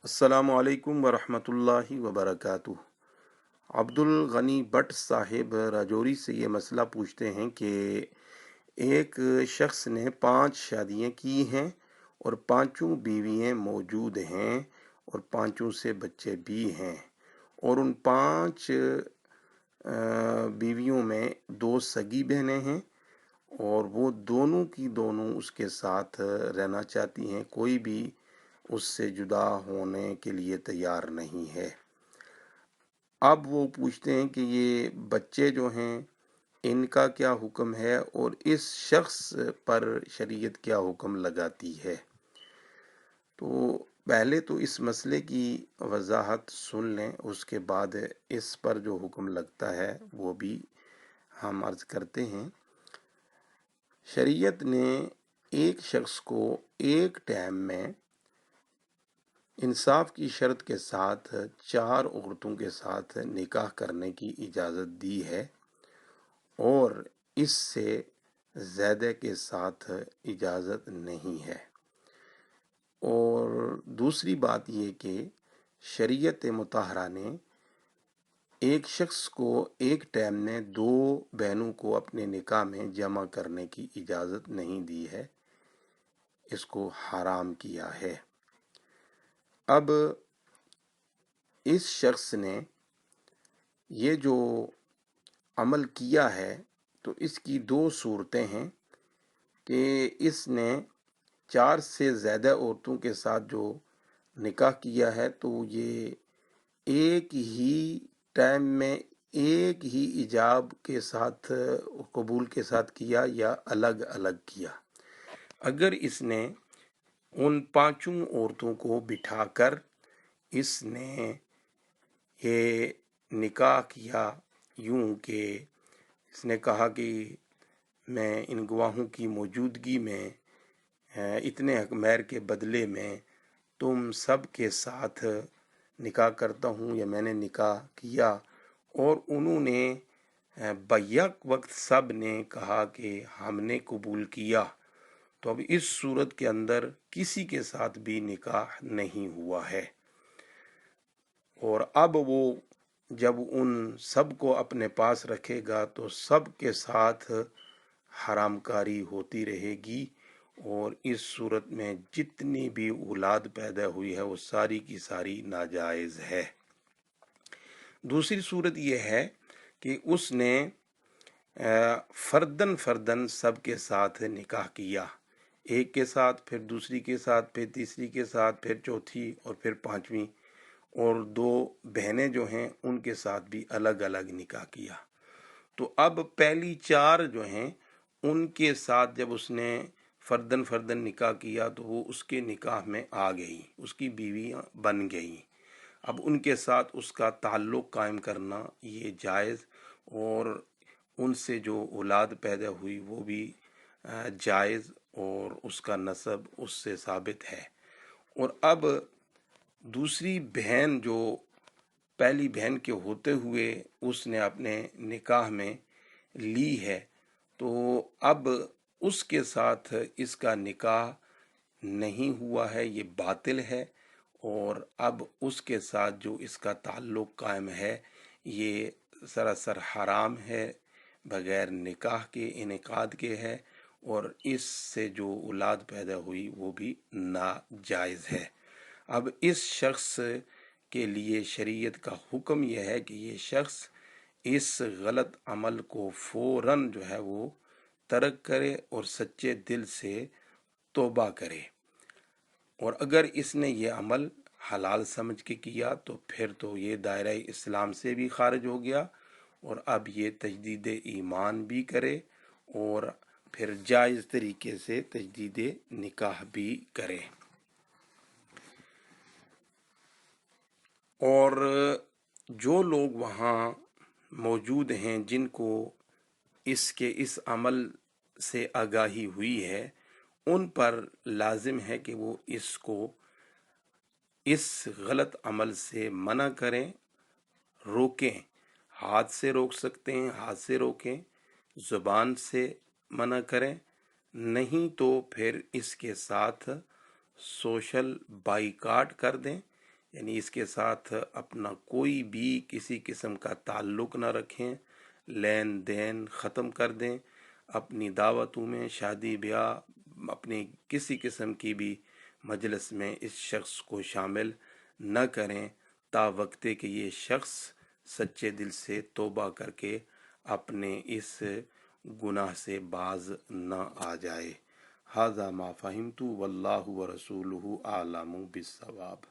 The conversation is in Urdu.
السلام علیکم ورحمۃ اللہ وبرکاتہ۔ عبدالغنی بٹ صاحب راجوری سے یہ مسئلہ پوچھتے ہیں کہ ایک شخص نے 5 شادیاں کی ہیں اور 5 بیویاں موجود ہیں اور 5 سے بچے بھی ہیں، اور ان 5 بیویوں میں 2 سگی بہنیں ہیں اور وہ دونوں کی دونوں اس کے ساتھ رہنا چاہتی ہیں، کوئی بھی اس سے جدا ہونے کے لیے تیار نہیں ہے۔ اب وہ پوچھتے ہیں کہ یہ بچے جو ہیں ان کا کیا حکم ہے اور اس شخص پر شریعت کیا حکم لگاتی ہے۔ تو پہلے تو اس مسئلے کی وضاحت سن لیں، اس کے بعد اس پر جو حکم لگتا ہے وہ بھی ہم عرض کرتے ہیں۔ شریعت نے ایک شخص کو ایک ٹائم میں انصاف کی شرط کے ساتھ 4 عورتوں کے ساتھ نکاح کرنے کی اجازت دی ہے، اور اس سے زیادہ کے ساتھ اجازت نہیں ہے۔ اور دوسری بات یہ کہ شریعت مطہرہ نے ایک شخص کو ایک ٹائم میں 2 بہنوں کو اپنے نکاح میں جمع کرنے کی اجازت نہیں دی ہے، اس کو حرام کیا ہے۔ اب اس شخص نے یہ جو عمل کیا ہے تو اس کی 2 صورتیں ہیں کہ اس نے 4 سے زیادہ عورتوں کے ساتھ جو نکاح کیا ہے تو یہ ایک ہی ٹائم میں ایک ہی ایجاب کے ساتھ قبول کے ساتھ کیا یا الگ الگ کیا۔ اگر اس نے ان 5 عورتوں کو بٹھا کر اس نے یہ نکاح کیا یوں کہ اس نے کہا کہ میں ان گواہوں کی موجودگی میں اتنے حق مہر کے بدلے میں تم سب کے ساتھ نکاح کرتا ہوں، یا میں نے نکاح کیا اور انہوں نے بیک وقت سب نے کہا کہ ہم نے قبول کیا، تو اب اس صورت کے اندر کسی کے ساتھ بھی نکاح نہیں ہوا ہے، اور اب وہ جب ان سب کو اپنے پاس رکھے گا تو سب کے ساتھ حرام کاری ہوتی رہے گی، اور اس صورت میں جتنی بھی اولاد پیدا ہوئی ہے وہ ساری کی ساری ناجائز ہے۔ دوسری صورت یہ ہے کہ اس نے فردن سب کے ساتھ نکاح کیا، ایک کے ساتھ، پھر دوسری کے ساتھ، پھر تیسری کے ساتھ، پھر چوتھی اور پھر 5ویں، اور 2 بہنیں جو ہیں ان کے ساتھ بھی الگ الگ نکاح کیا۔ تو اب پہلی 4 جو ہیں ان کے ساتھ جب اس نے فردن نکاح کیا تو وہ اس کے نکاح میں آ گئی، اس کی بیویاں بن گئیں۔ اب ان کے ساتھ اس کا تعلق قائم کرنا یہ جائز، اور ان سے جو اولاد پیدا ہوئی وہ بھی جائز، اور اس کا نسب اس سے ثابت ہے۔ اور اب دوسری بہن جو پہلی بہن کے ہوتے ہوئے اس نے اپنے نکاح میں لی ہے، تو اب اس کے ساتھ اس کا نکاح نہیں ہوا ہے، یہ باطل ہے، اور اب اس کے ساتھ جو اس کا تعلق قائم ہے یہ سراسر حرام ہے، بغیر نکاح کے انعقاد کے ہے، اور اس سے جو اولاد پیدا ہوئی وہ بھی ناجائز ہے۔ اب اس شخص کے لیے شریعت کا حکم یہ ہے کہ یہ شخص اس غلط عمل کو فوراً جو ہے وہ ترک کرے اور سچے دل سے توبہ کرے، اور اگر اس نے یہ عمل حلال سمجھ کے کیا تو پھر تو یہ دائرہ اسلام سے بھی خارج ہو گیا، اور اب یہ تجدید ایمان بھی کرے اور پھر جائز طریقے سے تجدید نکاح بھی کرے۔ اور جو لوگ وہاں موجود ہیں جن کو اس عمل سے آگاہی ہوئی ہے، ان پر لازم ہے کہ وہ اس کو اس غلط عمل سے منع کریں، روکیں۔ ہاتھ سے روک سکتے ہیں، ہاتھ سے روکیں، زبان سے منع کریں، نہیں تو پھر اس کے ساتھ سوشل بائیکاٹ کر دیں، یعنی اس کے ساتھ اپنا کوئی بھی کسی قسم کا تعلق نہ رکھیں، لین دین ختم کر دیں، اپنی دعوتوں میں، شادی بیاہ، اپنی کسی قسم کی بھی مجلس میں اس شخص کو شامل نہ کریں تا وقتے کہ یہ شخص سچے دل سے توبہ کر کے اپنے اس گناہ سے باز نہ آ جائے۔ ھذا ما فہمت واللہ ورسولہ اعلم بالصواب۔